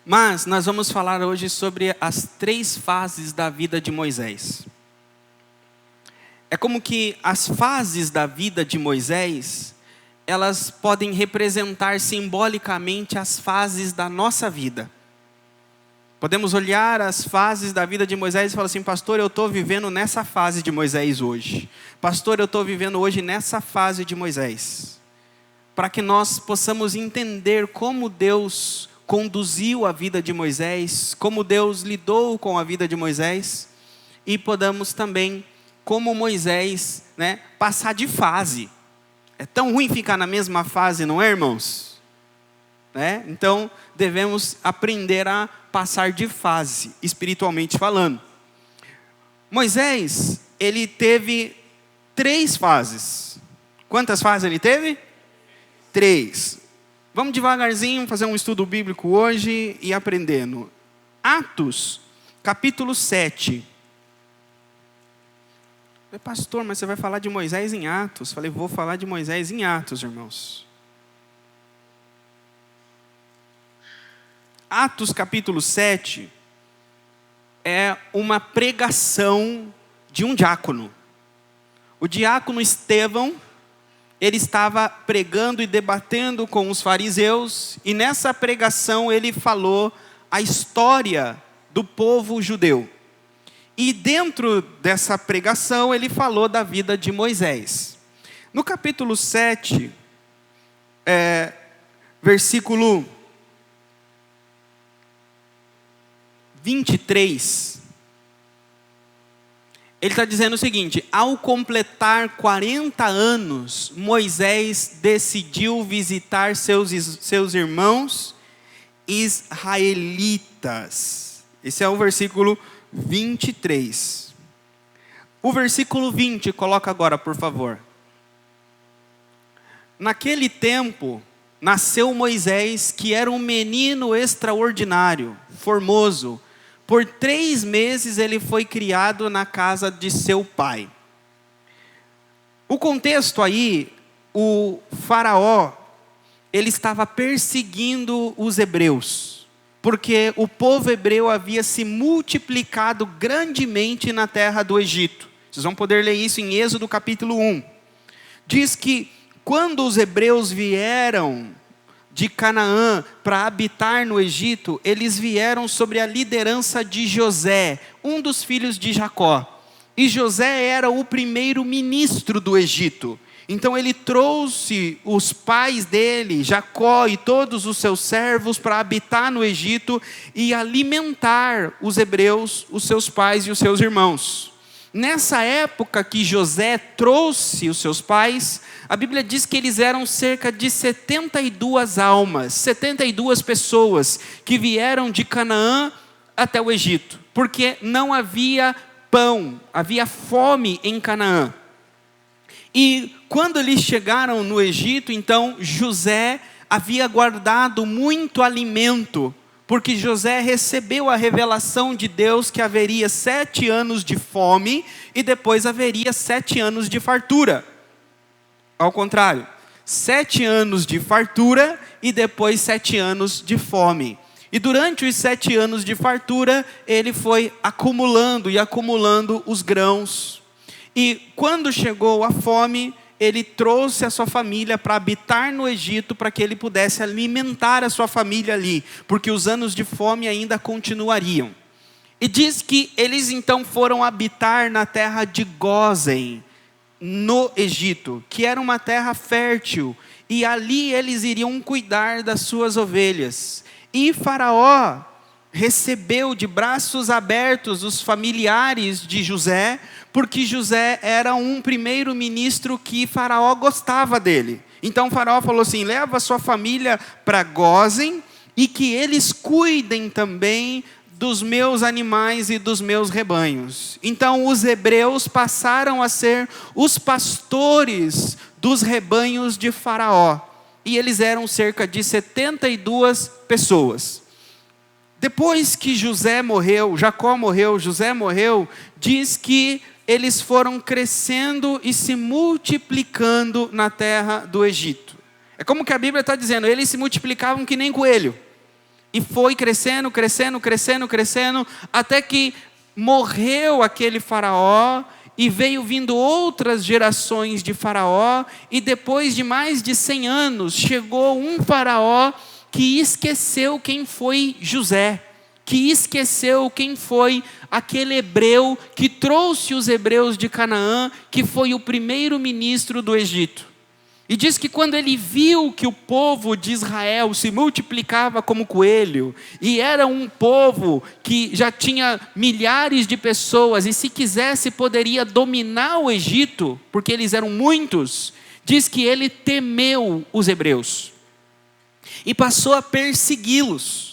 Mas nós vamos falar hoje sobre as 3 fases da vida de Moisés. É como que as fases da vida de Moisés, elas podem representar simbolicamente as fases da nossa vida. Podemos olhar as fases da vida de Moisés e falar assim: pastor, eu estou vivendo nessa fase de Moisés hoje. Pastor, eu estou vivendo hoje nessa fase de Moisés. Para que nós possamos entender como Deus conduziu a vida de Moisés, como Deus lidou com a vida de Moisés, e podamos também, como Moisés, passar de fase. É tão ruim ficar na mesma fase, não é, irmãos? Então, devemos aprender a passar de fase, espiritualmente falando. Moisés, ele teve 3 fases. Quantas fases ele teve? 3. Vamos devagarzinho fazer um estudo bíblico hoje e aprendendo. Atos, capítulo 7. Falei, pastor, mas você vai falar de Moisés em Atos? Falei, vou falar de Moisés em Atos, irmãos. Atos capítulo 7 é uma pregação de um diácono. O diácono Estevão, ele estava pregando e debatendo com os fariseus, e nessa pregação ele falou a história do povo judeu. E dentro dessa pregação ele falou da vida de Moisés. No capítulo 7, versículo 23, ele está dizendo o seguinte: ao completar 40 anos, Moisés decidiu visitar seus irmãos israelitas. Esse é o versículo 23. O versículo 20, coloca agora, por favor. Naquele tempo, nasceu Moisés, que era um menino extraordinário, formoso. Por 3 meses ele foi criado na casa de seu pai. O contexto aí, o faraó, ele estava perseguindo os hebreus, porque o povo hebreu havia se multiplicado grandemente na terra do Egito. Vocês vão poder ler isso em Êxodo capítulo 1. Diz que quando os hebreus vieram de Canaã para habitar no Egito, eles vieram sobre a liderança de José, um dos filhos de Jacó. E José era o primeiro ministro do Egito. Então ele trouxe os pais dele, Jacó e todos os seus servos, para habitar no Egito e alimentar os hebreus, os seus pais e os seus irmãos. Nessa época que José trouxe os seus pais, a Bíblia diz que eles eram cerca de 72 almas, 72 pessoas que vieram de Canaã até o Egito, porque não havia pão, havia fome em Canaã. E quando eles chegaram no Egito, então José havia guardado muito alimento, porque José recebeu a revelação de Deus que haveria 7 anos de fome e depois haveria 7 anos de fartura. Ao contrário, 7 anos de fartura e depois 7 anos de fome. E durante os 7 anos de fartura, ele foi acumulando e acumulando os grãos. E quando chegou a fome, ele trouxe a sua família para habitar no Egito, para que ele pudesse alimentar a sua família ali, porque os anos de fome ainda continuariam. E diz que eles então foram habitar na terra de Gósen, no Egito, que era uma terra fértil, e ali eles iriam cuidar das suas ovelhas. E Faraó recebeu de braços abertos os familiares de José, porque José era um primeiro-ministro que Faraó gostava dele. Então Faraó falou assim: leva a sua família para Gósen, e que eles cuidem também dos meus animais e dos meus rebanhos. Então os hebreus passaram a ser os pastores dos rebanhos de Faraó. E eles eram cerca de 72 pessoas. Depois que Jacó morreu, José morreu, diz que eles foram crescendo e se multiplicando na terra do Egito. É como que a Bíblia está dizendo, eles se multiplicavam que nem coelho. E foi crescendo, crescendo, crescendo, crescendo, até que morreu aquele faraó, e veio vindo outras gerações de faraó, e depois de mais de 100 anos, chegou um faraó que esqueceu quem foi José, que esqueceu quem foi aquele hebreu que trouxe os hebreus de Canaã, que foi o primeiro ministro do Egito. E diz que quando ele viu que o povo de Israel se multiplicava como coelho, e era um povo que já tinha milhares de pessoas, e se quisesse poderia dominar o Egito, porque eles eram muitos, diz que ele temeu os hebreus, e passou a persegui-los.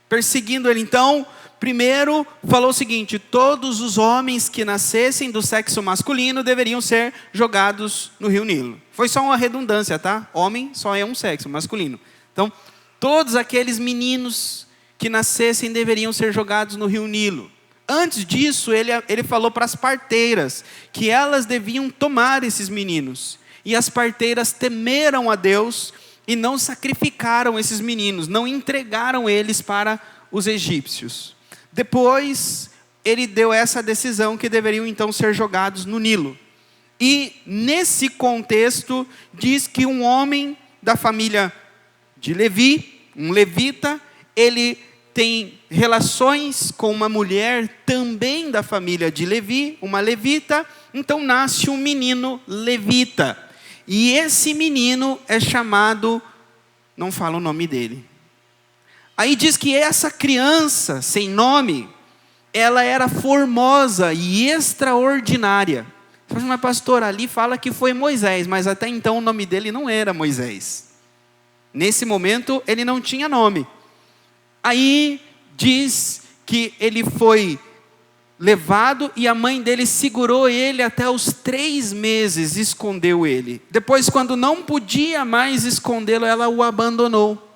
Perseguindo ele, então, primeiro falou o seguinte: todos os homens que nascessem do sexo masculino deveriam ser jogados no rio Nilo. Foi só uma redundância, tá? Homem só é um sexo, masculino. Então, todos aqueles meninos que nascessem deveriam ser jogados no rio Nilo. Antes disso, ele falou para as parteiras que elas deviam tomar esses meninos. E as parteiras temeram a Deus e não sacrificaram esses meninos, não entregaram eles para os egípcios. Depois, ele deu essa decisão que deveriam então ser jogados no Nilo. E nesse contexto, diz que um homem da família de Levi, um levita, ele tem relações com uma mulher também da família de Levi, uma levita, então nasce um menino levita. E esse menino é chamado, não fala o nome dele. Aí diz que essa criança, sem nome, ela era formosa e extraordinária. Mas pastor, ali fala que foi Moisés, mas até então o nome dele não era Moisés. Nesse momento ele não tinha nome. Aí diz que ele foi levado e a mãe dele segurou ele até os 3 meses, escondeu ele. Depois, quando não podia mais escondê-lo, ela o abandonou.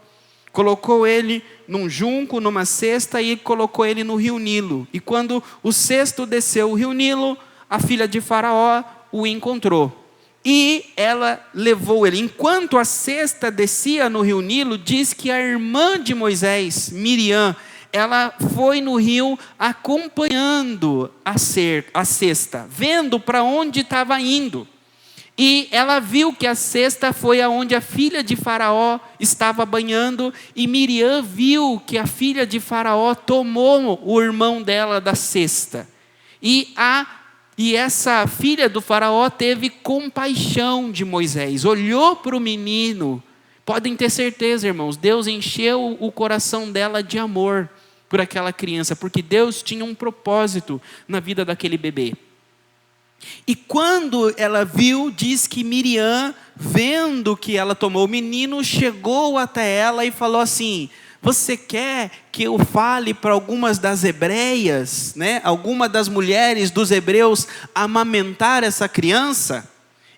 Colocou ele num junco, numa cesta, e colocou ele no rio Nilo. E quando o cesto desceu o rio Nilo, a filha de Faraó o encontrou. E ela levou ele. Enquanto a cesta descia no rio Nilo, diz que a irmã de Moisés, Miriam, ela foi no rio acompanhando a cesta, vendo para onde estava indo. E ela viu que a cesta foi aonde a filha de Faraó estava banhando, e Miriam viu que a filha de Faraó tomou o irmão dela da cesta. E essa filha do Faraó teve compaixão de Moisés, olhou para o menino. Podem ter certeza, irmãos, Deus encheu o coração dela de amor por aquela criança, porque Deus tinha um propósito na vida daquele bebê. E quando ela viu, diz que Miriam, vendo que ela tomou o menino, chegou até ela e falou assim: você quer que eu fale para algumas das hebreias, né? Alguma das mulheres dos hebreus amamentar essa criança?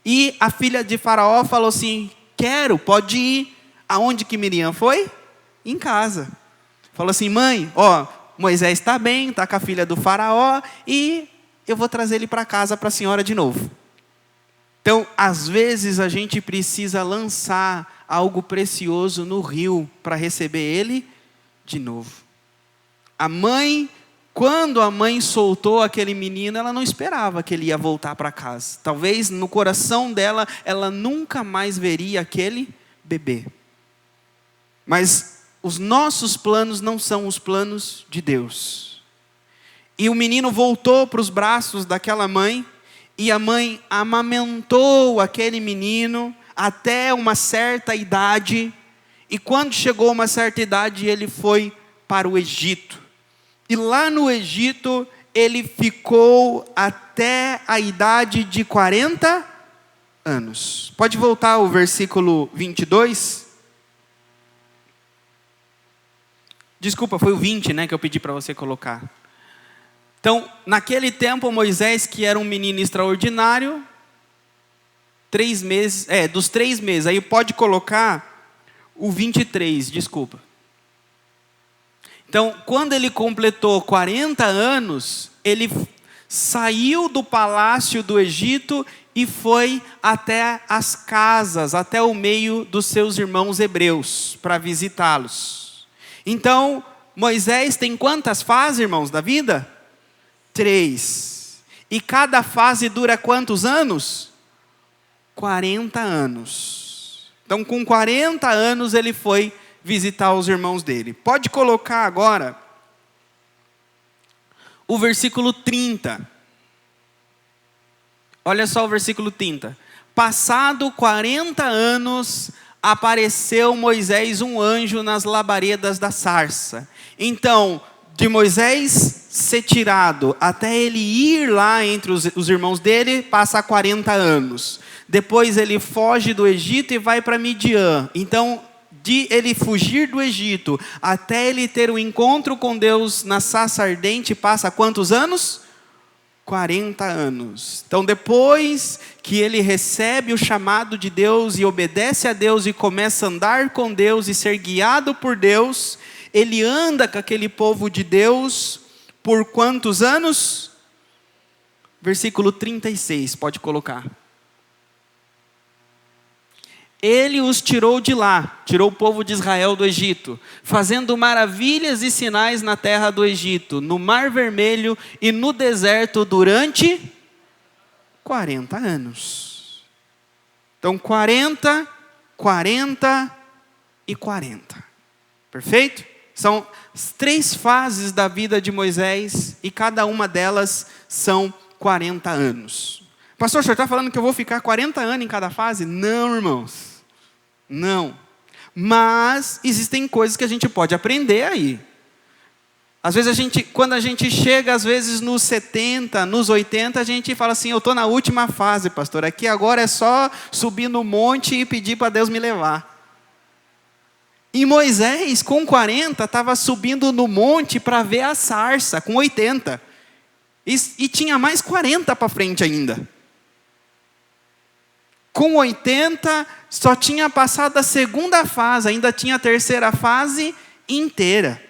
E a filha de Faraó falou assim: quero, pode ir. Aonde que Miriam foi? Em casa. Falou assim: mãe, Moisés está bem, está com a filha do Faraó, e eu vou trazer ele para casa para a senhora de novo. Então, às vezes a gente precisa lançar algo precioso no rio para receber ele de novo. Quando a mãe soltou aquele menino, ela não esperava que ele ia voltar para casa. Talvez no coração dela, ela nunca mais veria aquele bebê. Mas os nossos planos não são os planos de Deus. E o menino voltou para os braços daquela mãe, e a mãe amamentou aquele menino até uma certa idade, e quando chegou uma certa idade, ele foi para o Egito. E lá no Egito, ele ficou até a idade de 40 anos. Pode voltar ao versículo 22? Desculpa, foi o 20, né, que eu pedi para você colocar. Então, naquele tempo, Moisés, que era um menino extraordinário, 3 meses, dos 3 meses, aí pode colocar o 23, desculpa. Então, quando ele completou 40 anos, ele saiu do palácio do Egito e foi até as casas, até o meio dos seus irmãos hebreus, para visitá-los. Então, Moisés tem quantas fases, irmãos, da vida? 3. E cada fase dura quantos anos? 40 anos. Então, com 40 anos, ele foi visitar os irmãos dele. Pode colocar agora o versículo 30. Olha só o versículo 30. Passado 40 anos, apareceu Moisés um anjo nas labaredas da sarça. Então, de Moisés ser tirado até ele ir lá entre os irmãos dele, passa 40 anos. Depois ele foge do Egito e vai para Midian. Então, de ele fugir do Egito até ele ter um encontro com Deus na sarça ardente, passa quantos anos? 40 anos. Então, depois que ele recebe o chamado de Deus e obedece a Deus e começa a andar com Deus e ser guiado por Deus, ele anda com aquele povo de Deus por quantos anos? Versículo 36, pode colocar. Ele os tirou de lá, tirou o povo de Israel do Egito, fazendo maravilhas e sinais na terra do Egito, no Mar Vermelho e no deserto durante 40 anos. Então 40, 40 e 40. Perfeito? São as 3 fases da vida de Moisés e cada uma delas são 40 anos. Pastor, o senhor está falando que eu vou ficar 40 anos em cada fase? Não, irmãos. Não, mas existem coisas que a gente pode aprender aí. Às vezes quando a gente chega às vezes nos 70, nos 80, a gente fala assim, eu estou na última fase, pastor, aqui agora é só subir no monte e pedir para Deus me levar. E Moisés, com 40, estava subindo no monte para ver a sarça, com 80, e tinha mais 40 para frente ainda. Com 80, só tinha passado a segunda fase, ainda tinha a terceira fase inteira.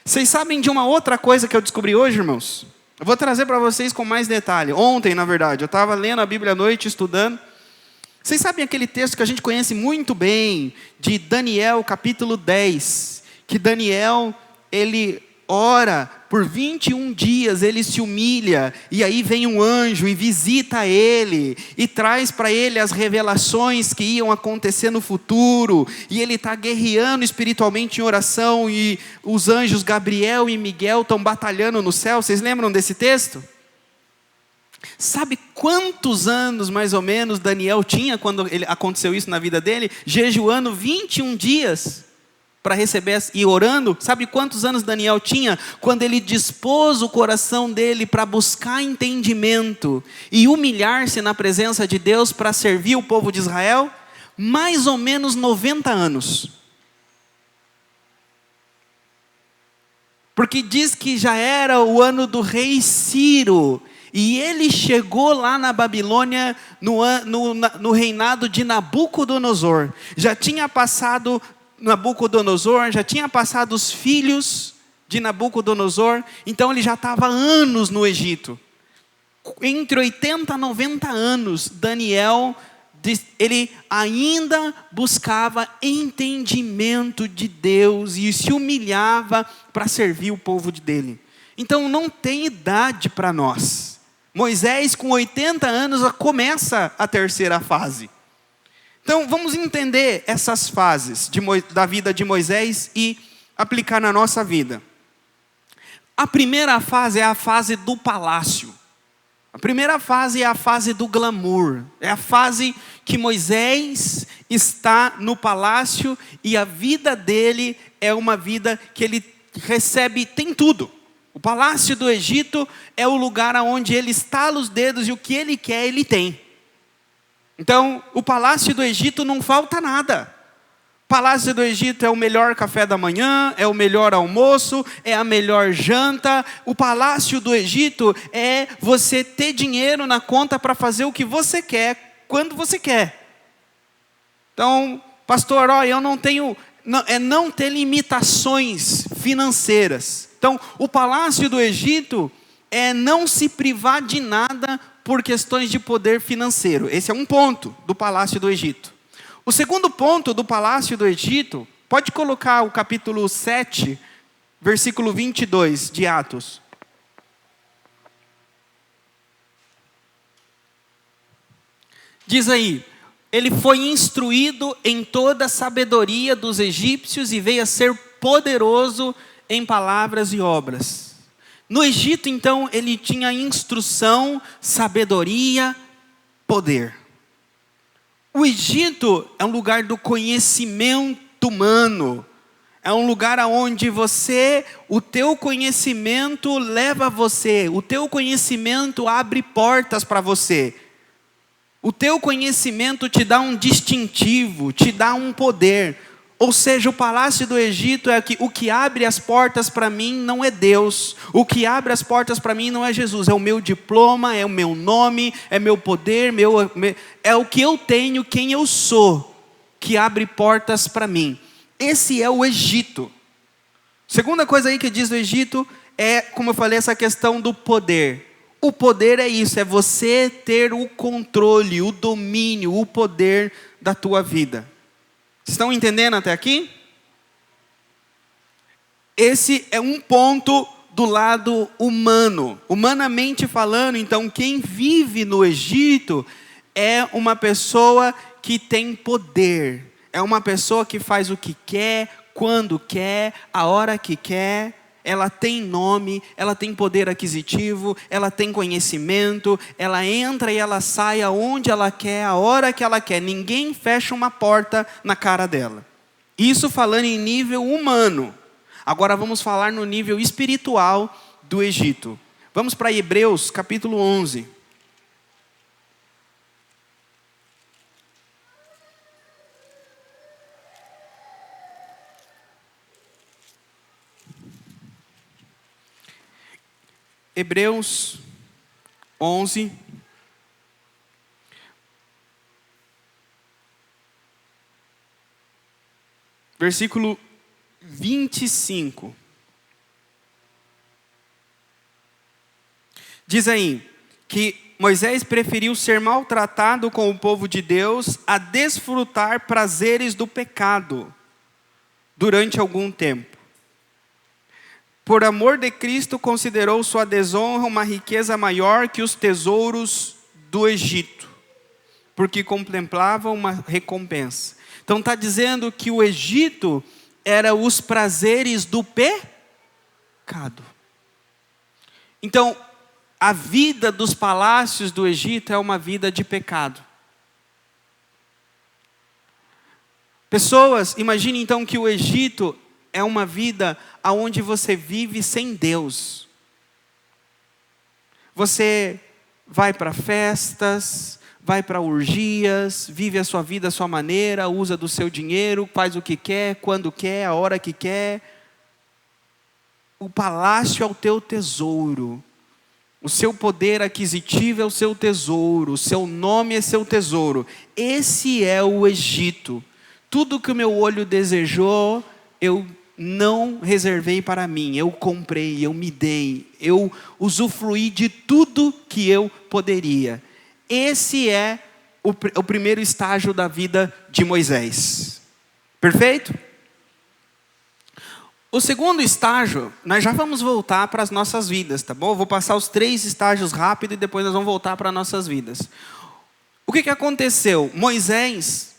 Vocês sabem de uma outra coisa que eu descobri hoje, irmãos? Eu vou trazer para vocês com mais detalhe. Ontem, na verdade, eu estava lendo a Bíblia à noite, estudando. Vocês sabem aquele texto que a gente conhece muito bem, de Daniel, capítulo 10, que Daniel, ele ora por 21 dias, ele se humilha, e aí vem um anjo e visita ele, e traz para ele as revelações que iam acontecer no futuro, e ele está guerreando espiritualmente em oração, e os anjos Gabriel e Miguel estão batalhando no céu. Vocês lembram desse texto? Sabe quantos anos mais ou menos Daniel tinha quando aconteceu isso na vida dele? Jejuando 21 dias para receber e orando. Sabe quantos anos Daniel tinha quando ele dispôs o coração dele para buscar entendimento e humilhar-se na presença de Deus para servir o povo de Israel? Mais ou menos 90 anos. Porque diz que já era o ano do rei Ciro, e ele chegou lá na Babilônia no reinado de Nabucodonosor. Já tinha passado Nabucodonosor, já tinha passado os filhos de Nabucodonosor, então ele já estava anos no Egito. Entre 80 e 90 anos, Daniel, ele ainda buscava entendimento de Deus e se humilhava para servir o povo dele. Então não tem idade para nós. Moisés, com 80 anos, começa a terceira fase. Então, vamos entender essas fases da vida de Moisés e aplicar na nossa vida. A primeira fase é a fase do palácio. A primeira fase é a fase do glamour. É a fase que Moisés está no palácio e a vida dele é uma vida que ele recebe, tem tudo. O palácio do Egito é o lugar onde ele estala os dedos e o que ele quer, ele tem. Então, o palácio do Egito não falta nada. O palácio do Egito é o melhor café da manhã, é o melhor almoço, é a melhor janta. O palácio do Egito é você ter dinheiro na conta para fazer o que você quer, quando você quer. Então, pastor, eu não tenho, não ter limitações financeiras. Então, o palácio do Egito é não se privar de nada por questões de poder financeiro. Esse é um ponto do palácio do Egito. O segundo ponto do palácio do Egito Pode colocar o capítulo 7, versículo 22 de Atos. Diz aí: ele foi instruído em toda a sabedoria dos egípcios e veio a ser poderoso em palavras e obras. No Egito, então, ele tinha instrução, sabedoria, poder. O Egito é um lugar do conhecimento humano. É um lugar onde o teu conhecimento leva você, o teu conhecimento abre portas para você. O teu conhecimento te dá um distintivo, te dá um poder. Ou seja, o palácio do Egito é que o que abre as portas para mim não é Deus. O que abre as portas para mim não é Jesus. É o meu diploma, é o meu nome, é meu poder, é o que eu tenho, quem eu sou, que abre portas para mim. Esse é o Egito. Segunda coisa aí que diz do Egito é, como eu falei, essa questão do poder. O poder é isso, é você ter o controle, o domínio, o poder da tua vida. Estão entendendo até aqui? Esse é um ponto do lado humano. Humanamente falando, então, quem vive no Egito é uma pessoa que tem poder. É uma pessoa que faz o que quer, quando quer, a hora que quer. Ela tem nome, ela tem poder aquisitivo, ela tem conhecimento, ela entra e ela sai aonde ela quer, a hora que ela quer. Ninguém fecha uma porta na cara dela. Isso falando em nível humano. Agora vamos falar no nível espiritual do Egito. Vamos para Hebreus capítulo 11. Hebreus 11, versículo 25. Diz aí que Moisés preferiu ser maltratado com o povo de Deus a desfrutar prazeres do pecado durante algum tempo. Por amor de Cristo, considerou sua desonra uma riqueza maior que os tesouros do Egito, porque contemplava uma recompensa. Então está dizendo que o Egito era os prazeres do pecado. Então, a vida dos palácios do Egito é uma vida de pecado. Pessoas, imagine então que o Egito é uma vida onde você vive sem Deus. Você vai para festas, vai para orgias, vive a sua vida à sua maneira, usa do seu dinheiro, faz o que quer, quando quer, a hora que quer. O palácio é o teu tesouro. O seu poder aquisitivo é o seu tesouro. O seu nome é seu tesouro. Esse é o Egito. Tudo que o meu olho desejou, eu não reservei para mim, eu comprei, eu me dei, eu usufruí de tudo que eu poderia. Esse é o primeiro estágio da vida de Moisés. Perfeito? O segundo estágio, nós já vamos voltar para as nossas vidas, tá bom? Eu vou passar os 3 estágios rápido e depois nós vamos voltar para as nossas vidas. O que aconteceu? Moisés,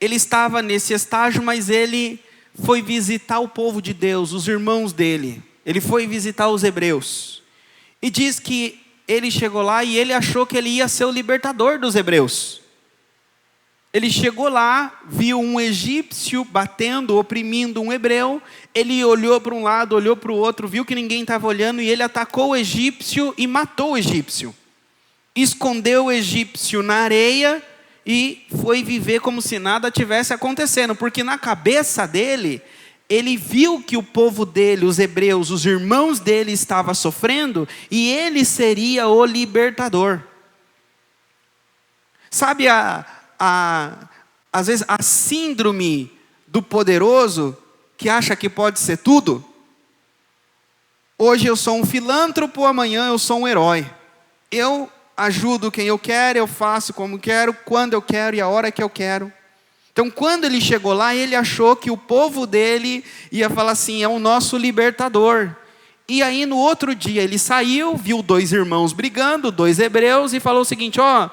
ele estava nesse estágio, mas ele foi visitar o povo de Deus, os irmãos dele. Ele foi visitar os hebreus. E diz que ele chegou lá e ele achou que ele ia ser o libertador dos hebreus. Ele chegou lá, viu um egípcio batendo, oprimindo um hebreu. Ele olhou para um lado, olhou para o outro, viu que ninguém estava olhando e ele atacou o egípcio e matou o egípcio. Escondeu o egípcio na areia e foi viver como se nada tivesse acontecendo, porque na cabeça dele, ele viu que o povo dele, os hebreus, os irmãos dele estavam sofrendo, e ele seria o libertador. Sabe às vezes a síndrome do poderoso, que acha que pode ser tudo? Hoje eu sou um filântropo, amanhã eu sou um herói. Eu ajudo quem eu quero, eu faço como quero, quando eu quero e a hora que eu quero. Então, quando ele chegou lá, ele achou que o povo dele ia falar assim: é o nosso libertador. E aí, no outro dia, ele saiu, viu 2 irmãos brigando, 2 hebreus, e falou o seguinte: ó,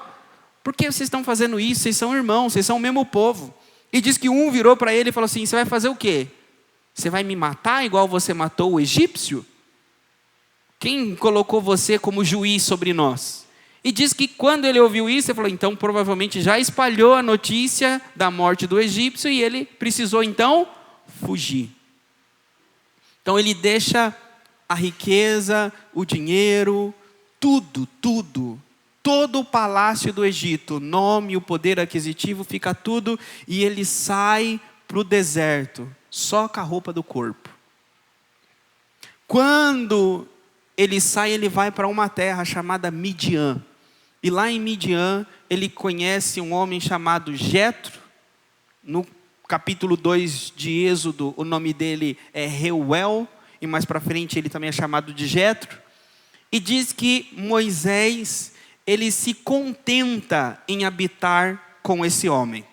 por que vocês estão fazendo isso? Vocês são irmãos, vocês são o mesmo povo. E diz que um virou para ele e falou assim: você vai fazer o quê? Você vai me matar igual você matou o egípcio? Quem colocou você como juiz sobre nós? E diz que quando ele ouviu isso, ele falou: então provavelmente já espalhou a notícia da morte do egípcio e ele precisou então fugir. Então ele deixa a riqueza, o dinheiro, tudo, todo o palácio do Egito, o nome, o poder aquisitivo, fica tudo, e ele sai para o deserto, só com a roupa do corpo. Quando ele sai, ele vai para uma terra chamada Midian. E lá em Midian, ele conhece um homem chamado Jetro. No capítulo 2 de Êxodo, o nome dele é Reuel, e mais para frente ele também é chamado de Jetro. E diz que Moisés, ele se contenta em habitar com esse homem.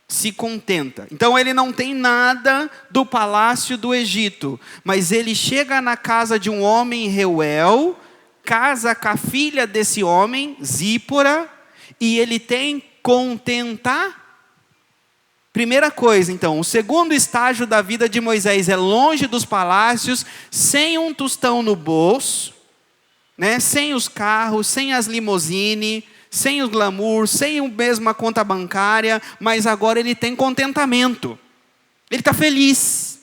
Se contenta. Então ele não tem nada do palácio do Egito, mas ele chega na casa de um homem, Reuel, casa com a filha desse homem, Zípora, e ele tem contentar. Primeira coisa, então, o segundo estágio da vida de Moisés é longe dos palácios, sem um tostão no bolso, né? Sem os carros, sem as limousine, sem o glamour, sem a mesma conta bancária, mas agora ele tem contentamento. Ele está feliz.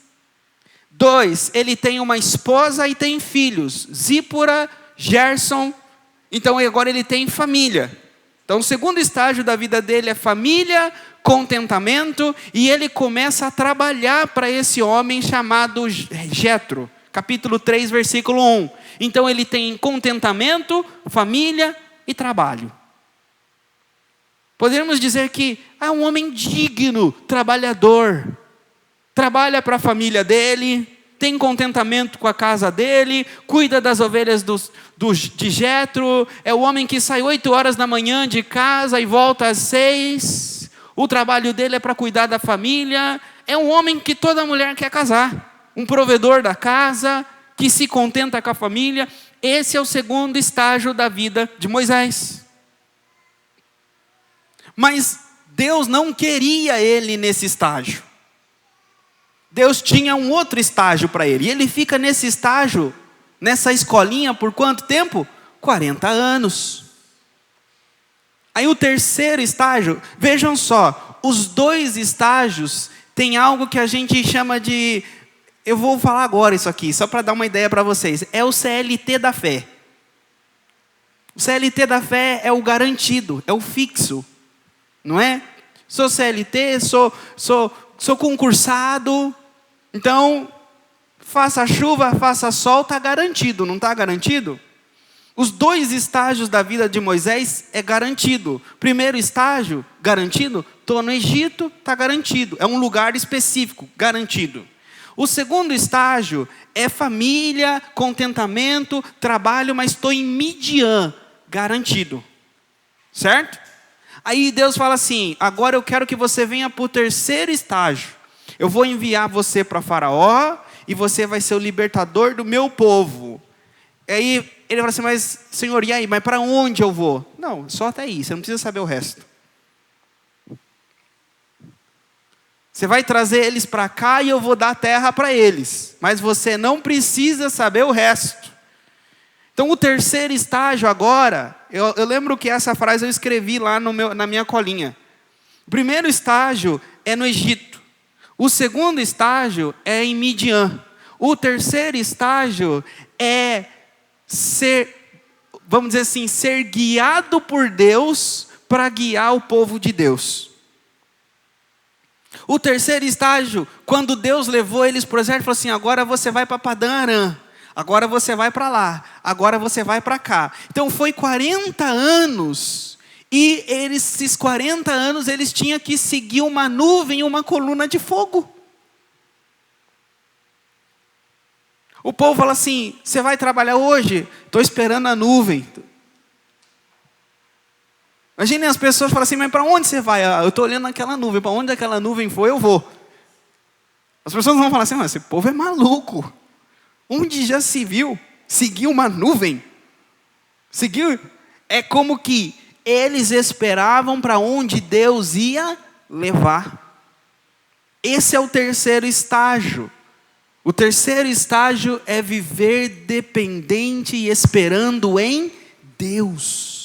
2, ele tem uma esposa e tem filhos, Zípora, Gerson, então agora ele tem família. Então o segundo estágio da vida dele é família, contentamento, e ele começa a trabalhar para esse homem chamado Jetro, capítulo 3, versículo 1. Então ele tem contentamento, família e trabalho. Poderíamos dizer que é um homem digno, trabalhador, trabalha para a família dele, tem contentamento com a casa dele, cuida das ovelhas de Jetro, é o homem que sai 8 horas da manhã de casa e volta às 6, o trabalho dele é para cuidar da família, é um homem que toda mulher quer casar, um provedor da casa, que se contenta com a família. Esse é o segundo estágio da vida de Moisés. Mas Deus não queria ele nesse estágio. Deus tinha um outro estágio para ele. E ele fica nesse estágio, nessa escolinha, por quanto tempo? 40 anos. Aí o terceiro estágio, vejam só, os 2 estágios têm algo que a gente chama de, eu vou falar agora isso aqui, só para dar uma ideia para vocês, é o CLT da fé. O CLT da fé é o garantido, é o fixo, não é? Sou CLT, sou concursado, então, faça chuva, faça sol, está garantido, não está garantido? Os 2 estágios da vida de Moisés é garantido. Primeiro estágio, garantido, estou no Egito, está garantido. É um lugar específico, garantido. O segundo estágio é família, contentamento, trabalho, mas estou em Midian, garantido. Certo? Aí Deus fala assim: agora eu quero que você venha para o terceiro estágio. Eu vou enviar você para Faraó e você vai ser o libertador do meu povo. Aí ele fala assim: mas Senhor, e aí? Mas para onde eu vou? Não, só até aí, você não precisa saber o resto. Você vai trazer eles para cá e eu vou dar terra para eles. Mas você não precisa saber o resto. Então o terceiro estágio agora, eu lembro que essa frase eu escrevi lá na minha colinha. O primeiro estágio é no Egito. O segundo estágio é em Midian. O terceiro estágio é ser, vamos dizer assim, ser guiado por Deus para guiar o povo de Deus. O terceiro estágio, quando Deus levou eles para o deserto, falou assim: agora você vai para Padã Arã, agora você vai para lá, agora você vai para cá. Então foi 40 anos. E esses 40 anos eles tinham que seguir uma nuvem, uma coluna de fogo. O povo fala assim: você vai trabalhar hoje? Estou esperando a nuvem. Imaginem as pessoas falam assim, mas para onde você vai? Eu estou olhando aquela nuvem, para onde aquela nuvem for, eu vou. As pessoas vão falar assim, mas esse povo é maluco. Onde já se viu seguir uma nuvem? Seguir é como que eles esperavam para onde Deus ia levar. Esse é o terceiro estágio. O terceiro estágio é viver dependente e esperando em Deus.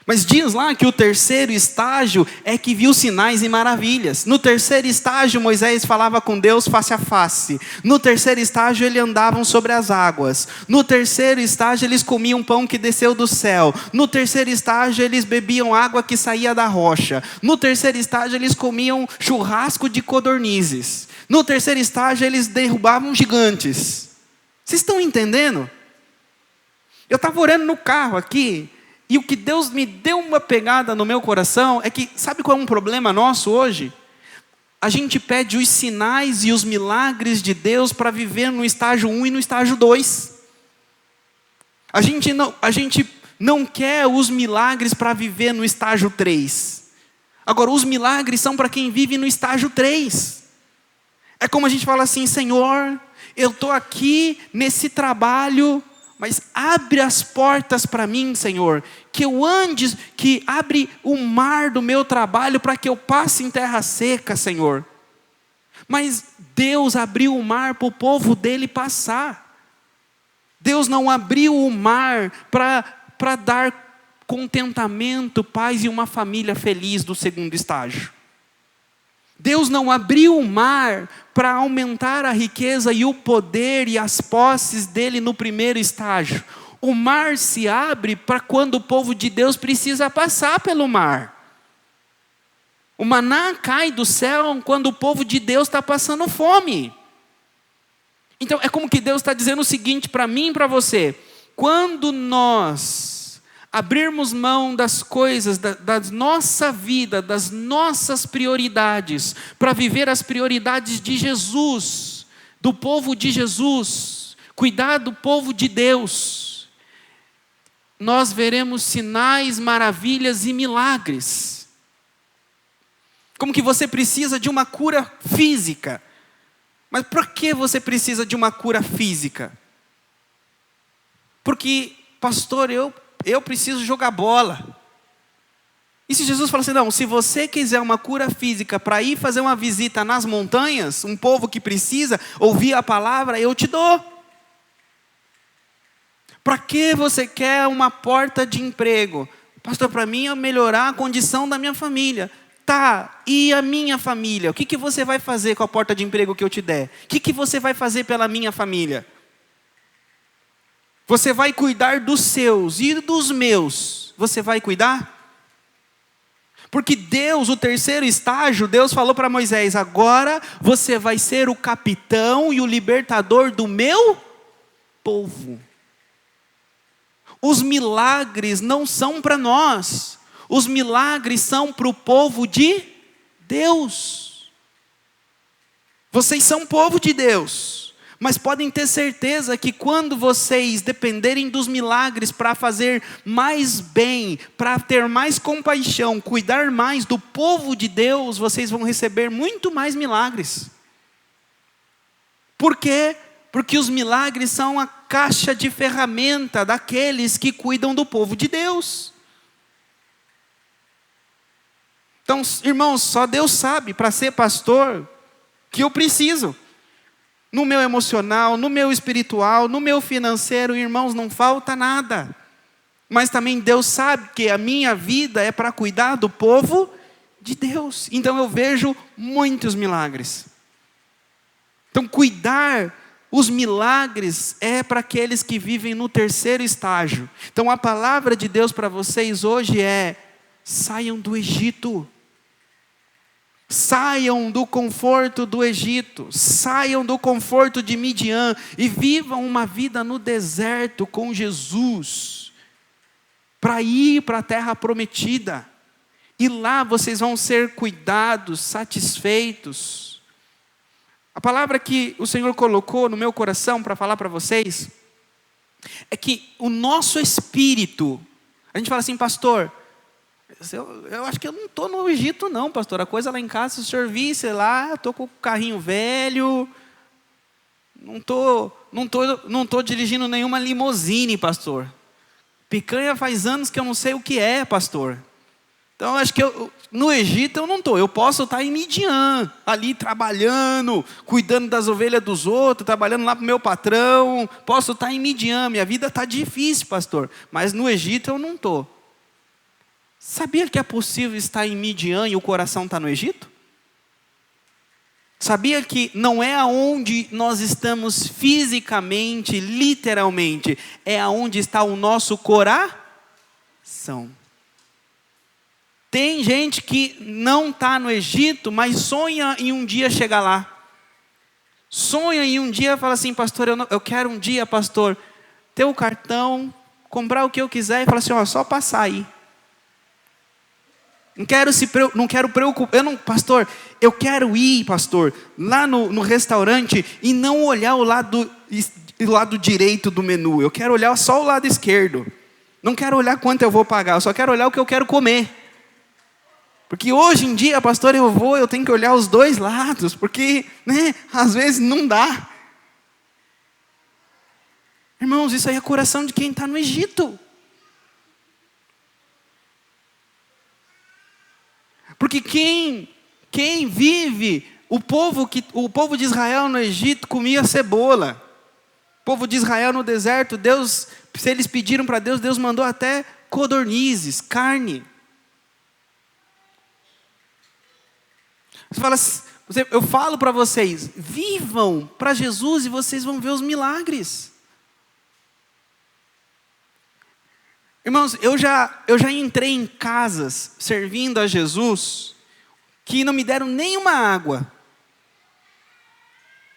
Mas diz lá que o terceiro estágio é que viu sinais e maravilhas. No terceiro estágio, Moisés falava com Deus face a face. No terceiro estágio, eles andavam sobre as águas. No terceiro estágio, eles comiam pão que desceu do céu. No terceiro estágio, eles bebiam água que saía da rocha. No terceiro estágio, eles comiam churrasco de codornizes. No terceiro estágio, eles derrubavam gigantes. Vocês estão entendendo? Eu estava orando no carro aqui. E o que Deus me deu uma pegada no meu coração é que, sabe qual é um problema nosso hoje? A gente pede os sinais e os milagres de Deus para viver no estágio 1 e no estágio 2. A gente não quer os milagres para viver no estágio 3. Agora, os milagres são para quem vive no estágio 3. É como a gente fala assim, Senhor, eu estou aqui nesse trabalho, mas abre as portas para mim, Senhor, que eu ande, que abre o mar do meu trabalho para que eu passe em terra seca, Senhor. Mas Deus abriu o mar para o povo dele passar. Deus não abriu o mar para dar contentamento, paz e uma família feliz do segundo estágio. Deus não abriu o mar para aumentar a riqueza e o poder e as posses dele no primeiro estágio. O mar se abre para quando o povo de Deus precisa passar pelo mar. O maná cai do céu quando o povo de Deus está passando fome. Então é como que Deus está dizendo o seguinte para mim e para você. Quando nós abrirmos mão das coisas, da nossa vida, das nossas prioridades, para viver as prioridades de Jesus, do povo de Jesus, cuidar do povo de Deus, nós veremos sinais, maravilhas e milagres. Como que você precisa de uma cura física. Mas por que você precisa de uma cura física? Porque, pastor, eu preciso jogar bola. E se Jesus fala assim, não, se você quiser uma cura física para ir fazer uma visita nas montanhas, um povo que precisa ouvir a palavra, eu te dou. Para que você quer uma porta de emprego? Pastor, para mim é melhorar a condição da minha família. Tá, e a minha família? O que você vai fazer com a porta de emprego que eu te der? O que você vai fazer pela minha família? Você vai cuidar dos seus e dos meus. Você vai cuidar? Porque Deus, o terceiro estágio, Deus falou para Moisés, agora você vai ser o capitão e o libertador do meu povo. Os milagres não são para nós. Os milagres são para o povo de Deus. Vocês são povo de Deus. Mas podem ter certeza que quando vocês dependerem dos milagres para fazer mais bem, para ter mais compaixão, cuidar mais do povo de Deus, vocês vão receber muito mais milagres. Por quê? Porque os milagres são a caixa de ferramenta daqueles que cuidam do povo de Deus. Então, irmãos, só Deus sabe, para ser pastor, que eu preciso. No meu emocional, no meu espiritual, no meu financeiro, irmãos, não falta nada. Mas também Deus sabe que a minha vida é para cuidar do povo de Deus. Então eu vejo muitos milagres. Então cuidar os milagres é para aqueles que vivem no terceiro estágio. Então a palavra de Deus para vocês hoje é: saiam do Egito. Saiam do conforto do Egito, saiam do conforto de Midian e vivam uma vida no deserto com Jesus, para ir para a terra prometida. E lá vocês vão ser cuidados, satisfeitos. A palavra que o Senhor colocou no meu coração para falar para vocês é que o nosso espírito, A gente fala assim, pastor, eu acho que eu não estou no Egito não, pastor. A coisa lá em casa, se o senhor visse lá, eu estou com o carrinho velho, não tô dirigindo nenhuma limusine, pastor. Picanha faz anos que eu não sei o que é, pastor. Então, acho que no Egito eu não estou. Eu posso estar em Midian, ali trabalhando, cuidando das ovelhas dos outros, trabalhando lá para o meu patrão. Posso estar em Midian, minha vida está difícil, pastor. Mas no Egito eu não estou. Sabia que é possível estar em Midian e o coração está no Egito? Sabia que não é aonde nós estamos fisicamente, literalmente, é aonde está o nosso coração. Tem gente que não está no Egito, mas sonha em um dia chegar lá. Sonha em um dia, fala assim, pastor, eu quero um dia, pastor, ter o cartão, comprar o que eu quiser, e fala assim, só passar aí. Não quero preocupar, pastor, eu quero ir, pastor, lá no restaurante e não olhar o lado direito do menu. Eu quero olhar só o lado esquerdo. Não quero olhar quanto eu vou pagar, eu só quero olhar o que eu quero comer. Porque hoje em dia, pastor, eu tenho que olhar os dois lados, porque, às vezes não dá. Irmãos, isso aí é coração de quem está no Egito. Porque quem vive, o povo de Israel no Egito comia cebola. O povo de Israel no deserto, Deus, se eles pediram para Deus, Deus mandou até codornizes, carne. Eu falo para vocês, vivam para Jesus e vocês vão ver os milagres. Irmãos, eu já entrei em casas servindo a Jesus que não me deram nenhuma água,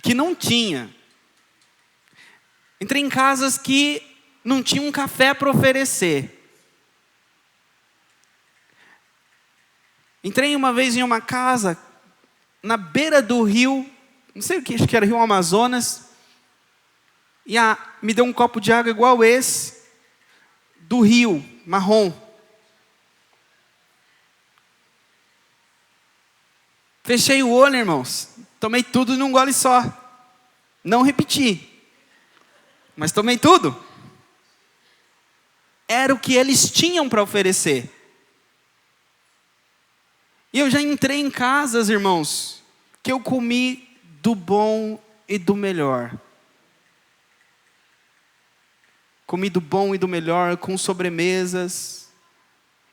que não tinha. Entrei em casas que não tinham um café para oferecer. Entrei uma vez em uma casa na beira do rio, não sei o que, acho que era Rio Amazonas, e me deu um copo de água igual esse, do rio, marrom. Fechei o olho, irmãos, tomei tudo num gole só. Não repeti, mas tomei tudo. Era o que eles tinham para oferecer. E eu já entrei em casas, irmãos, que eu comi do bom e do melhor. Comi do bom e do melhor, com sobremesas.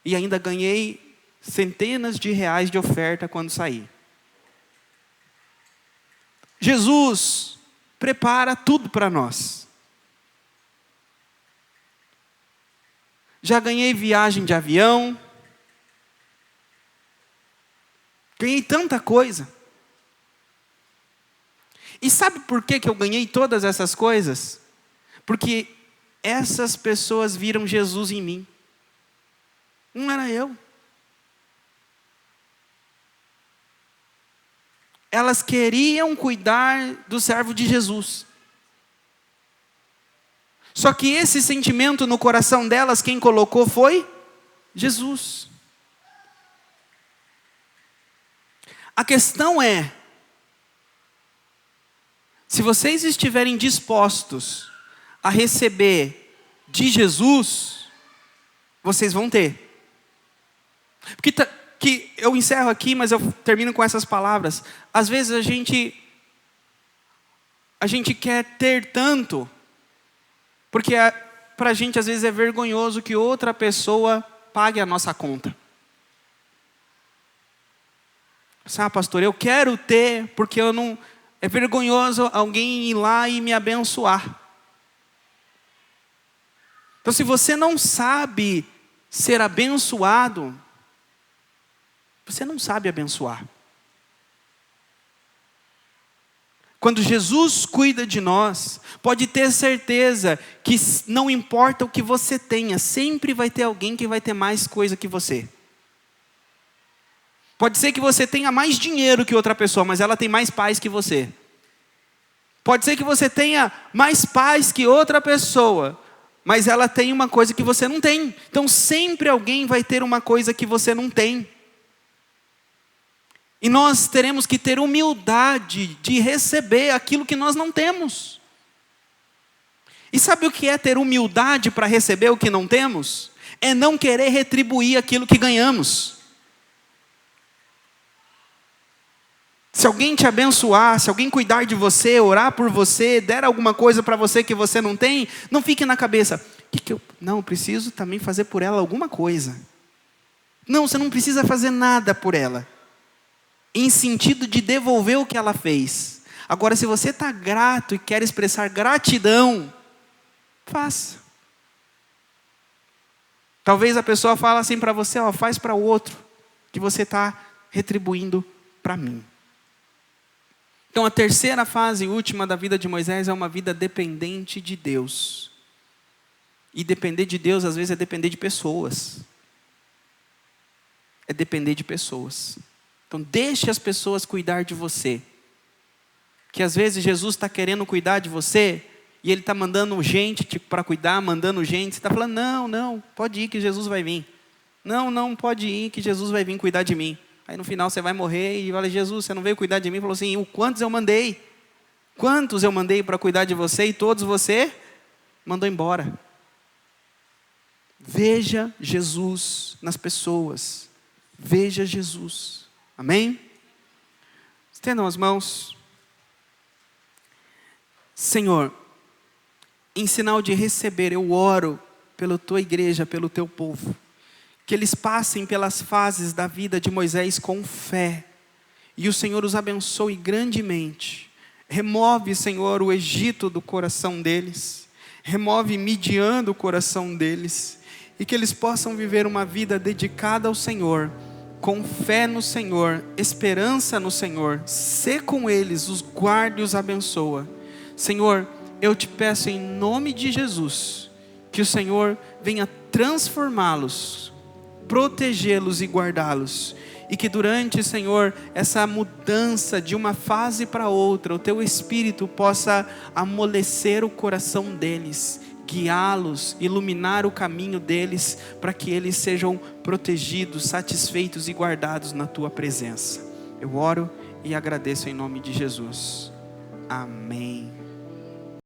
E ainda ganhei centenas de reais de oferta quando saí. Jesus prepara tudo para nós. Já ganhei viagem de avião. Ganhei tanta coisa. E sabe por que eu ganhei todas essas coisas? Porque essas pessoas viram Jesus em mim. Não era eu. Elas queriam cuidar do servo de Jesus. Só que esse sentimento no coração delas, quem colocou foi Jesus. A questão é, se vocês estiverem dispostos a receber de Jesus, vocês vão ter. Porque que eu encerro aqui, mas eu termino com essas palavras. Às vezes a gente quer ter tanto, porque para a gente às vezes é vergonhoso que outra pessoa pague a nossa conta. Pastor, eu quero ter, porque eu não... É vergonhoso alguém ir lá e me abençoar. Então, se você não sabe ser abençoado, você não sabe abençoar. Quando Jesus cuida de nós, pode ter certeza que não importa o que você tenha, sempre vai ter alguém que vai ter mais coisa que você. Pode ser que você tenha mais dinheiro que outra pessoa, mas ela tem mais paz que você. Pode ser que você tenha mais paz que outra pessoa, mas ela tem uma coisa que você não tem. Então sempre alguém vai ter uma coisa que você não tem. E nós teremos que ter humildade de receber aquilo que nós não temos. E sabe o que é ter humildade para receber o que não temos? É não querer retribuir aquilo que ganhamos. Se alguém te abençoar, se alguém cuidar de você, orar por você, der alguma coisa para você que você não tem, não fique na cabeça, não, eu preciso também fazer por ela alguma coisa. Não, você não precisa fazer nada por ela, em sentido de devolver o que ela fez. Agora, se você está grato e quer expressar gratidão, faça. Talvez a pessoa fale assim para você, faz para o outro, que você está retribuindo para mim. Então a terceira fase e última da vida de Moisés é uma vida dependente de Deus. E depender de Deus às vezes é depender de pessoas. É depender de pessoas. Então deixe as pessoas cuidar de você. Que às vezes Jesus está querendo cuidar de você e Ele está mandando gente para cuidar, mandando gente. Você está falando, não, pode ir que Jesus vai vir. Não, pode ir que Jesus vai vir cuidar de mim. Aí no final você vai morrer e fala, Jesus, você não veio cuidar de mim? Falou assim, quantos eu mandei? Quantos eu mandei para cuidar de você e todos você mandou embora? Veja Jesus nas pessoas. Veja Jesus. Amém? Estendam as mãos. Senhor, em sinal de receber, eu oro pela tua igreja, pelo teu povo. Que eles passem pelas fases da vida de Moisés com fé. E o Senhor os abençoe grandemente. Remove, Senhor, o Egito do coração deles. Remove Midian do coração deles. E que eles possam viver uma vida dedicada ao Senhor. Com fé no Senhor, esperança no Senhor. Sê com eles, os guarde e os abençoa. Senhor, eu te peço em nome de Jesus, que o Senhor venha transformá-los, protegê-los e guardá-los. E que durante, Senhor, essa mudança de uma fase para outra, o teu Espírito possa amolecer o coração deles, guiá-los, iluminar o caminho deles, para que eles sejam protegidos, satisfeitos e guardados na tua presença. Eu oro e agradeço em nome de Jesus. Amém.